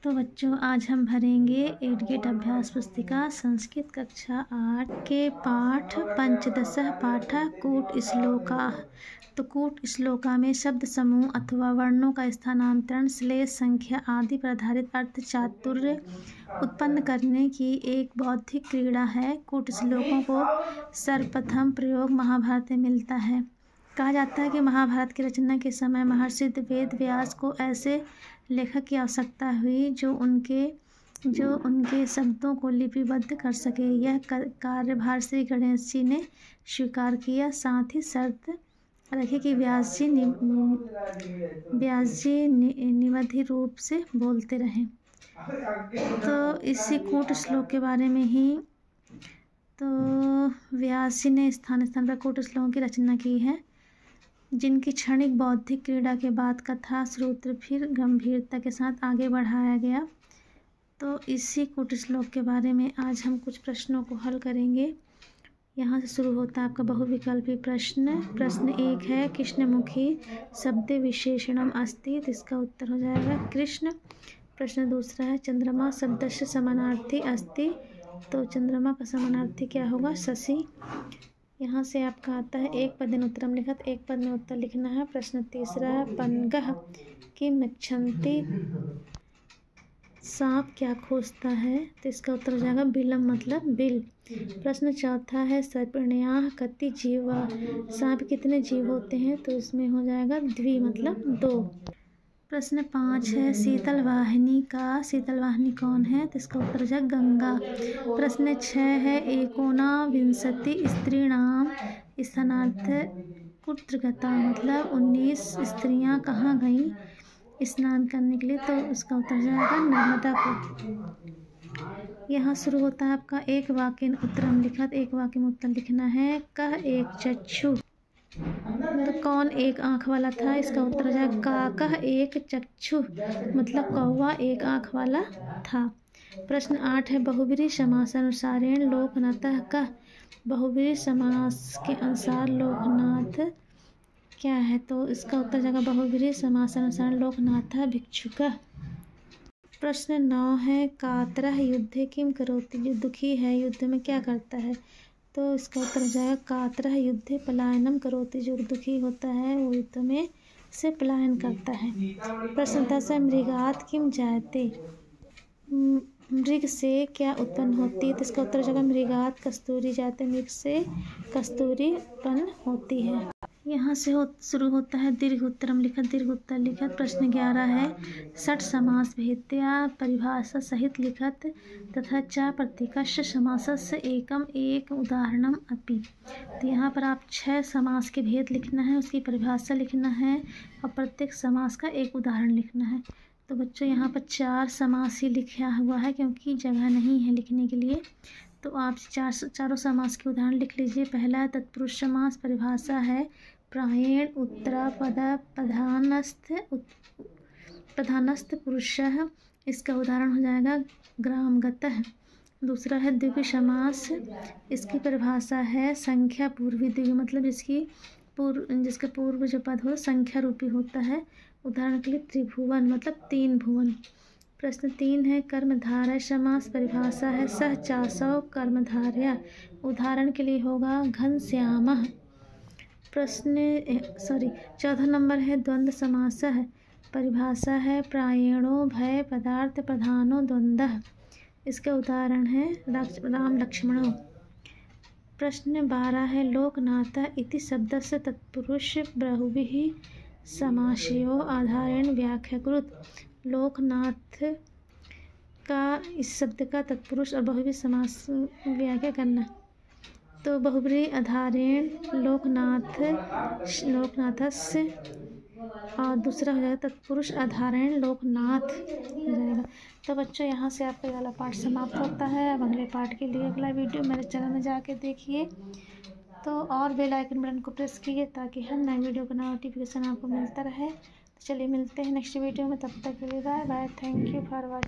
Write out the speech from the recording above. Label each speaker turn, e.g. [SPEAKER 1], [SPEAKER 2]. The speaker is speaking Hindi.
[SPEAKER 1] तो बच्चों आज हम भरेंगे 8 गेट अभ्यास पुस्तिका संस्कृत कक्षा 8 के पाठ पंचदशः पाठः कूट श्लोका। तो कूट श्लोका में शब्द समूह अथवा वर्णों का स्थानांतरण श्लेष संख्या आदि पर आधारित अर्थ चातुर्य उत्पन्न करने की एक बौद्धिक क्रीड़ा है। कूट श्लोकों को सर्वप्रथम प्रयोग महाभारत में मिलता है। कहा जाता है कि महाभारत की रचना के समय महर्षि वेद व्यास को ऐसे लेखक की आवश्यकता हुई जो उनके शब्दों को लिपिबद्ध कर सके। यह कार्यभार श्री गणेश जी ने स्वीकार किया। साथ ही शर्त रखी कि व्यास जी निवधि रूप से बोलते रहें। तो इसी कूट श्लोक के बारे में ही तो व्यास जी ने स्थान स्थान पर कूट श्लोकों की रचना की है, जिनकी क्षणिक बौद्धिक क्रीड़ा के बाद कथा सूत्र फिर गंभीरता के साथ आगे बढ़ाया गया। तो इसी कूट श्लोक के बारे में आज हम कुछ प्रश्नों को हल करेंगे। यहाँ से शुरू होता है आपका बहुविकल्पी प्रश्न। प्रश्न 1 है कृष्णमुखी शब्द विशेषणम अस्ति, तो इसका उत्तर हो जाएगा कृष्ण। प्रश्न 2 है चंद्रमा शब्द से समानार्थी अस्ति, तो चंद्रमा का समानार्थी क्या होगा? शशि। यहाँ से आपका आता है एक पदेन उत्तरम लिखत, एक पद में उत्तर लिखना है। प्रश्न 3 है पनगः किम इच्छन्ति, सांप क्या खोजता है? तो इसका उत्तर हो जाएगा बिलम मतलब बिल। प्रश्न 4 है सर्पिण्याः कति जीवा, सांप कितने जीव होते हैं? तो इसमें हो जाएगा द्वि मतलब 2। प्रश्न 5 है शीतल वाहिनी कौन है? तो इसका उत्तर हो जाएगा गंगा। प्रश्न 6 है एकोनविंशति स्त्रीणाम स्थानार्थ कुत्र गता, मतलब 19 स्त्रियां कहाँ गईं स्नान करने के लिए? तो इसका उत्तर हो जाएगा नर्मदा को। यहाँ शुरू होता है आपका एक वाक्य उत्तरम लिखत, एक वाक्य में उत्तर लिखना है। कह एक चक्षु, तो कौन एक आँख वाला था? इसका उत्तर हो जाएगा काकः एक चक्षु, मतलब कौवा एक आँख वाला था। प्रश्न 8 है बहुब्रीहि समासानुसारेण लोकनाथः कः, बहुब्रीहि समास के अनुसार लोकनाथ क्या है? तो इसका उत्तर जाएगा बहुब्रीहि समासानुसारेण लोकनाथः भिक्षुकः। प्रश्न 9 है कातरः युद्धे किम करोति, जो दुखी है युद्ध में क्या करता है? तो इसका उत्तर हो जाएगा कातरः युद्धे पलायनम करोति, जो दुखी होता है वो युद्ध में से पलायन करता है। प्रश्न 10 है मृगात् किम जायते, मृग से क्या उत्पन्न होती है? तो इसका उत्तर हो जाएगा मृगात् कस्तूरी जायते, मृग से कस्तूरी उत्पन्न होती है। यहाँ से शुरू होता है दीर्घ उत्तरम लिखत, दीर्घ उत्तर लिखत। प्रश्न 11 है षट् समास भेत्या परिभाषा सहित लिखत तथा च प्रतीकस्य समासस्य एकम एक उदाहरणम अपि। तो यहाँ पर आप 6 समास के भेद लिखना है, उसकी परिभाषा लिखना है और प्रत्येक समास का एक उदाहरण लिखना है। तो बच्चों यहाँ पर 4 समास ही लिखा हुआ है क्योंकि जगह नहीं है लिखने के लिए। तो आप चारों समास के उदाहरण लिख लीजिए। पहला है तत्पुरुष समास, परिभाषा है प्रायेण उत्तरापद प्रधानस्थ पुरुषः, इसका उदाहरण हो जाएगा ग्रामगतः। दूसरा है द्विगु समास, इसकी परिभाषा है संख्या पूर्वी द्विगु, मतलब जिसके पूर्व जो पद हो संख्या रूपी होता है। उदाहरण के लिए त्रिभुवन मतलब 3 भुवन। प्रश्न 3 है कर्मधारय समास, परिभाषा है सह चासौ कर्मधारया, उदाहरण के लिए होगा घनश्यामः। 14 नंबर है द्वंद्व समास, परिभाषा है प्रायेणो भय पदार्थ प्रधानो द्वंद्वः, इसका उदाहरण है राम लक्ष्मणो। प्रश्न 12 है लोकनाथ इति शब्दस्य तत्पुरुष बहुव्रीहि समासयोः आधारेण व्याख्या कुरुत, लोकनाथ का इस शब्द का तत्पुरुष और बहुव्रीहि समास व्याख्या करना। तो बहुब्रीहि आधारेण लोकनाथस्य, और दूसरा हो जाएगा तत्पुरुष आधारेण लोकनाथ हो जाएगा। तो बच्चों यहाँ से आपका वाला पाठ समाप्त होता है। अब अगले पाठ के लिए अगला वीडियो मेरे चैनल में जाके देखिए। तो और बेल आइकन बटन को प्रेस कीजिए ताकि हर नए वीडियो का नोटिफिकेशन आपको मिलता रहे। तो चलिए मिलते हैं नेक्स्ट वीडियो में, तब तक के लिए bye bye. Thank you for watching.